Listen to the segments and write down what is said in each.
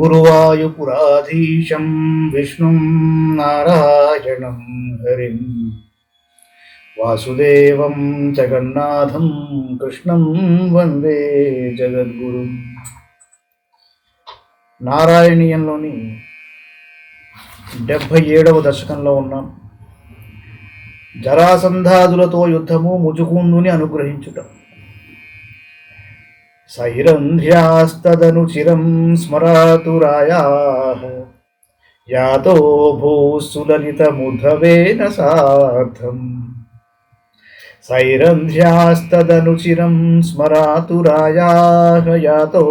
గురువాయుపురాధీశం విష్ణుం నారాయణం హరిం వాసుదేవం జగన్నాథం కృష్ణం వందే జగద్గురుం. నారాయణీయంలోని 77వ దశకంలో ఉన్నాం. జరాసంధాదులతో యుద్ధము, ముజుకుందుని అనుగ్రహించుట. సైరంధ్యాస్తదనుచిరం స్మరాతురాయాః యాతో భూసులలితముద్ధవేన సార్ధం. సైరంధ్యాస్తదనుచిరం స్మరాతురాయాః యాతో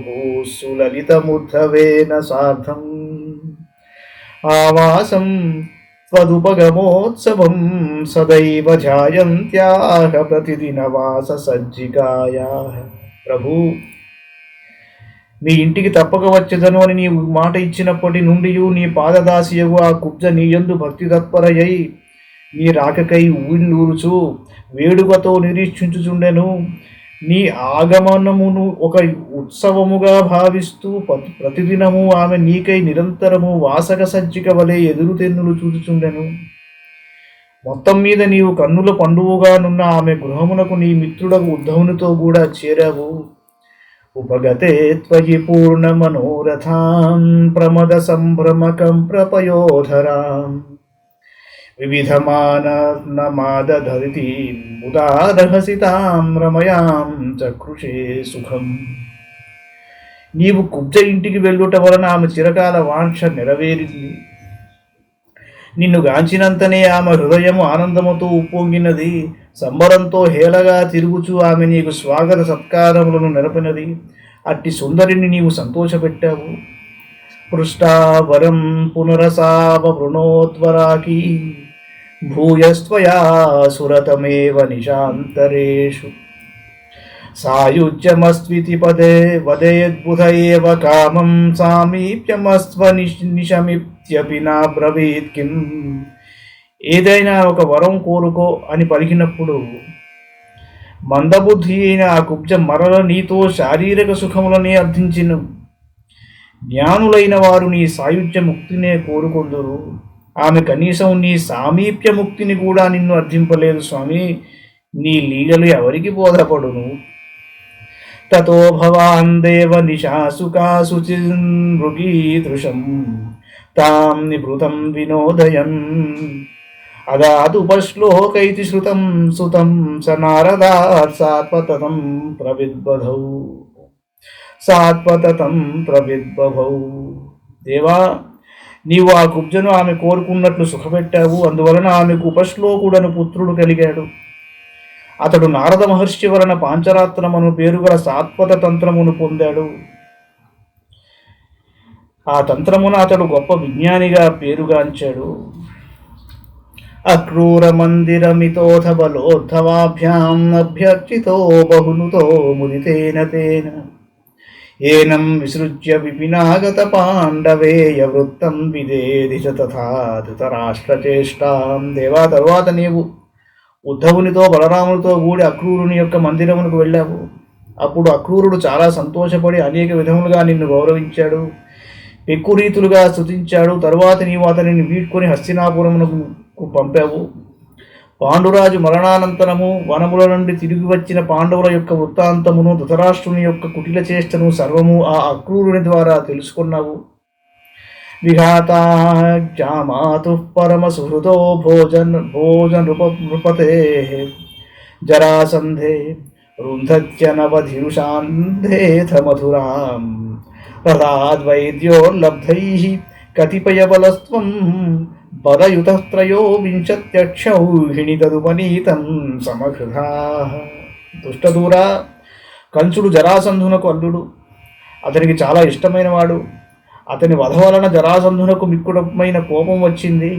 భూసులలితముద్ధవేన సార్ధం. ఆవాసం త్వదుపగమోత్సవం సదైవ ధ్యాయంత్యాః ప్రతిదినవాస సజ్జికాయాః. ప్రభు, నీ ఇంటికి తప్పక వచ్చేదను అని నీవు మాట ఇచ్చినప్పటి నుండి నీ పాదదాసియగు ఆ కుబ్జ నీయందు భక్తి తత్పరయ్యై నీ రాకకై ఊళ్ళూరుచు వేడుకతో నిరీక్షించుచుండెను. నీ ఆగమనమును ఒక ఉత్సవముగా భావిస్తూ ప్రతిదినము ఆమె నీకై నిరంతరము వాసక సజ్జిక వలె ఎదురుతెన్నులు చూచుచుండెను. మొత్తం మీద నీవు కన్నుల పండువుగానున్న ఆమె గృహమునకు నీ మిత్రుడకు ఉద్ధవునితో కూడా చేరావు. ఉపగతే త్వయి పూర్ణ మనోరథాం ప్రమద సంభ్రమకం ప్రపయోధరాం. వివిధమానమాదధరితి ఉదారహసితాం రమయాం చకృషే సుఖం. నీవు కుబ్జ ఇంటికి వెళ్ళుట వలన ఆమె చిరకాల వాంఛ నెరవేరింది. నిన్ను గాంచినంతనే ఆమె హృదయము ఆనందముతో ఉప్పొంగినది. సంబరంతో హేళగా తిరుగుచూ ఆమె నీకు స్వాగత సత్కారములను నెరపినది. అట్టి సుందరిని నీవు సంతోషపెట్టావు. పృష్టావరం పునరసావృణోద్వరాకీ భూయస్త్వయా సురతమేవ నిశాంతరేషు. సాయుజ్యమస్త్వితి పదే వదేద్బుధ ఏవ కామం సామీప్యమస్త్వ నిశమిత్యపి నా బ్రవీత్ కిం. ఏదైనా ఒక వరం కోరుకో అని పలికినప్పుడు మందబుద్ధి అయిన ఆ కుబ్జ మరల నీతో శారీరక సుఖములనే అర్థించిను. జ్ఞానులైన వారు నీ సాయుధ్య ముక్తినే కోరుకొందురు. ఆమె కనీసం నీ సామీప్య ముక్తిని కూడా నిన్ను అర్థింపలేదు స్వామి. నీ లీలలు ఎవరికి బోధపడును? తతో భవాన్ దేవ నిశాసుకాసుచిమృగీదృశం తాం నిభృతం వినోదయన్ అదాదుపశ్లోకైతి శ్రుతం సుతం స నారదాత్ సాత్వతతం ప్రవిద్బధౌ. దేవా, నీవు ఆ కుబ్జను ఆమె కోరుకున్నట్లు సుఖపెట్టావు. అందువలన ఆమెకు ఉపశ్లోకుడను పుత్రుడు కలిగాడు. అతడు నారద మహర్షి వలన పాంచరాత్రమను పేరుగల సాత్వత తంత్రమును పొందాడు. ఆ తంత్రమున అతడు గొప్ప విజ్ఞానిగా పేరుగాంచాడు. అక్రూర మందిరమితోథ బలోద్ధవాభ్యాం అభ్యర్చితో బహునుతో ముదితేన తేన ఏనం విసృజ్య విపినాగత పాండవేయ వృత్తం విదేదిశ తథా ధృతరాష్ట్రచేష్టాం. దేవా, తరువాత నీవు ఉద్ధవునితో బలరామునితో కూడి అక్రూరుని యొక్క మందిరమునకు వెళ్ళావు. అప్పుడు అక్రూరుడు చాలా సంతోషపడి అనేక విధములుగా నిన్ను గౌరవించాడు, ఎక్కురీతులుగా స్తుతించాడు. తరువాత నీవు అతనిని వీడ్కొని హస్తినాపురమునకు పంపావు. పాండురాజు మరణానంతరము వనముల నుండి తిరిగి వచ్చిన పాండవుల యొక్క వృత్తాంతమును, ధృతరాష్ట్రుని యొక్క కుటిల చేష్టను సర్వము ఆ అక్రూరుని ద్వారా తెలుసుకున్నావు. విఘాతామాతు పరమ సుహృదో భోజనృపతే జరాసంధే రుంధత్యనవధిరుషాంధేథ మధురాం ప్రదాద్వైద్యోర్లబ్ధై కతిపయబలస్త్వం బలయుతత్రయో వింశత్యక్షౌహిణి తదుపనీతం సమకృధా. దుష్టదూరా, కంసుడు జరాసంధునకు అల్లుడు. అతనికి చాలా ఇష్టమైన వాడు. అతని వధ వలన జరాసంధునకు మిక్కుడమైన కోపం వచ్చింది.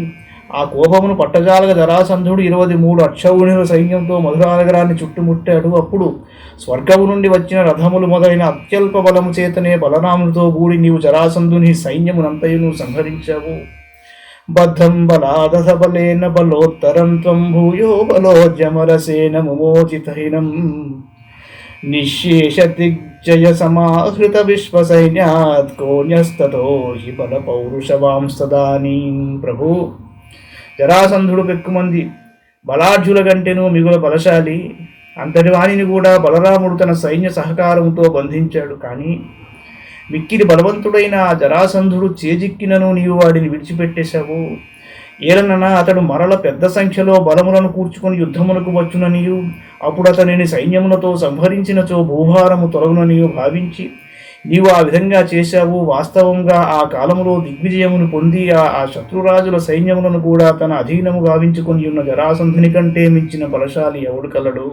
ఆ కోపమును పట్టజాలగ జరాసంధుడు 23 అక్షౌహిణుల సైన్యంతో మధురానగరాన్ని చుట్టుముట్టాడు. అప్పుడు స్వర్గము నుండి వచ్చిన రథములు మొదలైన అత్యల్ప బలము చేతనే బలరామునితో కూడి నీవు జరాసంధుని సైన్యమునంతయును సంహరించావు. బద్ధం బలాదస బలేన బలోత్తరం త్వం భూయో బలోజ్యమరసేన ముమోచితహినం నిశేష దిగ్జ జయ సమాహృత విశ్వసైన్యాత్ కోన్యస్తతో హి బల పౌరుషవాంస్తదానీం. ప్రభు, జరాసంధుడు పెక్కుమంది బలాఢ్యుల కంటేనూ మిగుల బలశాలి. అంతటి వాణిని కూడా బలరాముడు తన సైన్య సహకారంతో బంధించాడు. కానీ మిక్కిలి బలవంతుడైన ఆ జరాసంధుడు చేజిక్కినను నీవు వాడిని విడిచిపెట్టేశావు. ఏలనన అతడు మరల పెద్ద సంఖ్యలో బలములను కూర్చుకొని యుద్ధమునకు వచ్చుననియు, అప్పుడు అతనిని సైన్యములతో సంహరించినచో భూభారము తొలగుననియు భావించి నీవు ఆ విధంగా చేశావు. వాస్తవంగా ఆ కాలములో దిగ్విజయమును పొంది ఆ శత్రురాజుల సైన్యములను కూడా తన అధీనము గావించుకొని ఉన్న జరాసంధుని కంటే మించిన బలశాలి ఎవడు కలడు?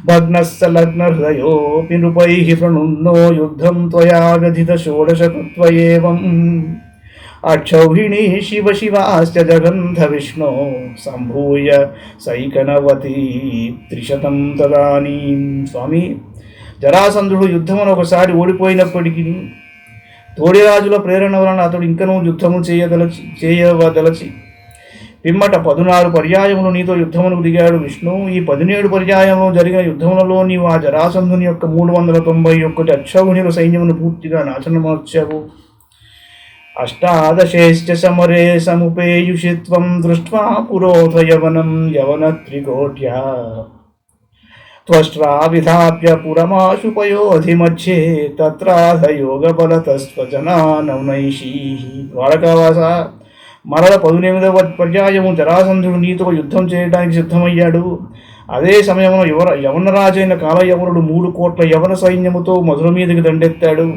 భగ్నస్సలగ్న హృదయోపి నృపైః ప్రణున్నో యుద్ధం త్వయా గధిత షోడశకృత్వయేవం. అక్షౌహిణీ శివ శివాశ్చ జగంధ విష్ణో సంభూయ సైకనవతి త్రిశతం తదానీం. స్వామి, జరాసంధుడు యుద్ధమును ఒకసారి ఓడిపోయినప్పటికీ తోడిరాజుల ప్రేరణ వలన అతడు ఇంకనూ యుద్ధము చేయవదలచి పిమ్మట 16 పర్యాయములు నీతో యుద్ధమునకు దిగాడు విష్ణు. ఈ 17 పర్యాయములు జరిగిన యుద్ధములలో నీవు ఆ జరాసంధుని యొక్క 391 అక్షౌహిణుల సైన్యమును పూర్తిగా నాశనమర్చావు. అష్టాదశేశ్చ సమరే సముపేయుషిత్వం దృష్ట్వా పురోధ యవనం యవన త్రికోట్యా త్వష్ట్రా విధాప్య పురమాశుపయోధి మధ్యే తత్రాధ యోగ బలతస్వజనానౌనైషీ. ద్వారకావాస, మరల 18వ పర్యాయము జరాసంధుడు నీతో యుద్ధం చేయడానికి సిద్ధమయ్యాడు. అదే సమయంలో యవనరాజైన కాలయవనుడు 3 కోట్ల యవన సైన్యముతో మధుర మీదకి దండెత్తాడు.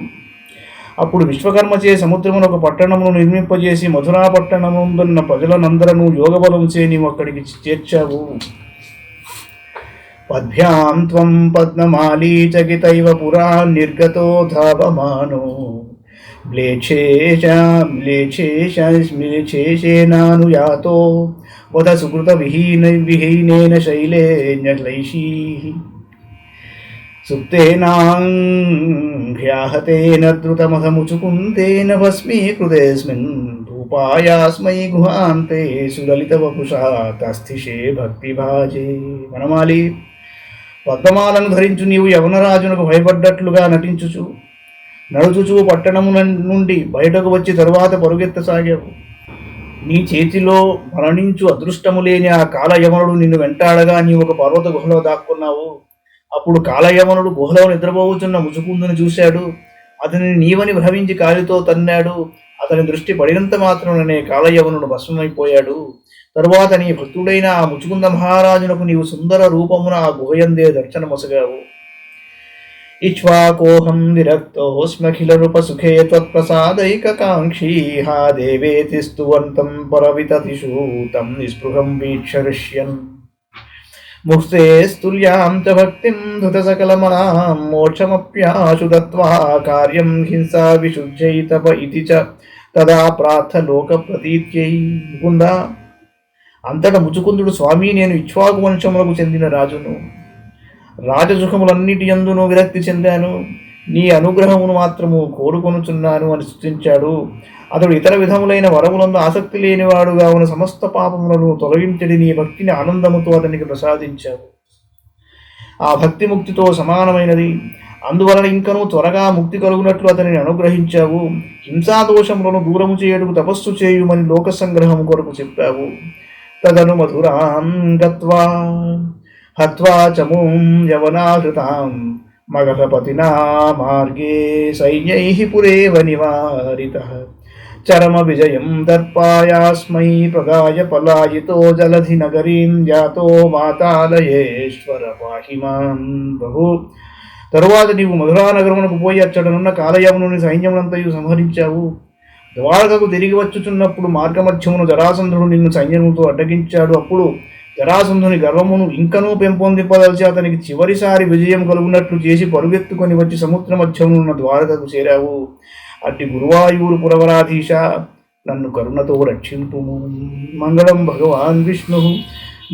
అప్పుడు విశ్వకర్మచే సముద్రమును ఒక పట్టణమును నిర్మింపజేసి మధురా పట్టణమున్న ప్రజలనందరూ యోగబలంచే నీవు అక్కడికి చేర్చావు. పద్భ్యాం త్వం పద్మమాలీ చకితైవ పురా నిర్గతో ధావమానో మ్లేచ్ఛేషేనానుయాతో వద సుకృత విహీనేన శైలేన్యక్లైషీః. సుప్తేనాంఘ్యాహతేన ద్రుతమధముచుకుంతేన భస్మీకృతేస్మిన్ భూపాయాస్మై గుహాంతే సులలిత వపుషా తస్థిషే భక్తిభాజే. వనమాలి, పద్మమాలను ధరించు నీవు యవనరాజునకు భయపడ్డట్లుగా నడుచుచు పట్టణము నుండి బయటకు వచ్చి తరువాత పరుగెత్తసాగావు. నీ చేతిలో మరణించు అదృష్టము లేని ఆ కాలయవనుడు నిన్ను వెంటాడగా నీవు ఒక పర్వత గుహలో దాక్కున్నావు. అప్పుడు కాలయవనుడు గుహలో నిద్రపోవుచున్న ముచుకుందుని చూశాడు. అతనిని నీవని భ్రమించి కాలితో తన్నాడు. అతని దృష్టి పడినంత మాత్రమే కాలయవనుడు భస్మమైపోయాడు. తరువాత నీ భక్తుడైన ఆ ముచుకుంద మహారాజునకు నీవు సుందర రూపమున ఆ గుహయందే దర్శనమొసగావు. ఇక్ష్వాకోహం విరక్తోస్మఖిల నృపసుఖే త్వత్ప్రసాదైకకాంక్షీ హా దేవేతి స్తువంతం పరవితతిషూతం నిస్పృహం వీక్షరిష్యన్. ముక్తే స్తుల్యాం చ భక్తిం ధృతసకలమనాం మోక్షమప్యాశు దత్వా కార్యం హింసా విశుద్ధై తప ఇతి చ తదా ప్రార్థ లోక ప్రతీత్యై. ముకుందా, అంతట ముచుకుందుడు, స్వామి, నేను ఇక్ష్వాకు వంశములకు చెందిన రాజును. రాజసుఖములన్నిటి యందును విరక్తి చెందాను. నీ అనుగ్రహమును మాత్రము కోరుకొనుచున్నాను అని స్తుతించాడు. అతడు ఇతర విధములైన వరములందు ఆసక్తి లేనివాడుగా ఉన్న సమస్త పాపములను తొలగించడి నీ భక్తిని ఆనందముతో అతనికి ప్రసాదించావు. ఆ భక్తి ముక్తితో సమానమైనది. అందువలన ఇంకనూ త్వరగా ముక్తి కలుగునట్లు అతనిని అనుగ్రహించావు. హింసాదోషములను దూరము చేయుటకు తపస్సు చేయుమని లోక సంగ్రహము కొరకు చెప్పావు. తదను మధురాం గత్వా హత్వా చమూం యవనాహృతాం మగధపతినా మార్గే సైన్యైః పురేవ నివారితః. చరమ విజయం దర్పాయాస్మై ప్రదాయ పలాయితో జలధి నగరీం జాతో వాతాలయేశ్వర పాహి మాం. ప్రభు, తరువాత నీవు మధురా నగరమునకు పోయి అచ్చడనున్న కాలయవనుని సైన్యమునంతయు సంహరించావు. ద్వారకకు తిరిగి వచ్చుచున్నప్పుడు మార్గమధ్యమును జరాసంధుడు నిన్ను సైన్యముతో అడ్డగించాడు. అప్పుడు జరాసంధుని గర్వమును ఇంకనూ పెంపొందింపదలిచి అతనికి చివరిసారి విజయం కలుగునట్లు చేసి పరుగెత్తుకొని వచ్చి సముద్ర మధ్యమునున్న ద్వారకకు చేరావు. అట్టి గురువాయూరు పురవరాధీశ, నన్ను కరుణతో రక్షింపుము. మంగళం భగవాన్ విష్ణు,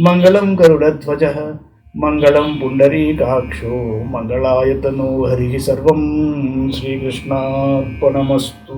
మంగళం గరుడధ్వజ, మంగళం పుండరీకాక్షో, మంగళాయతనో హరి. సర్వం శ్రీకృష్ణార్పణమస్తు.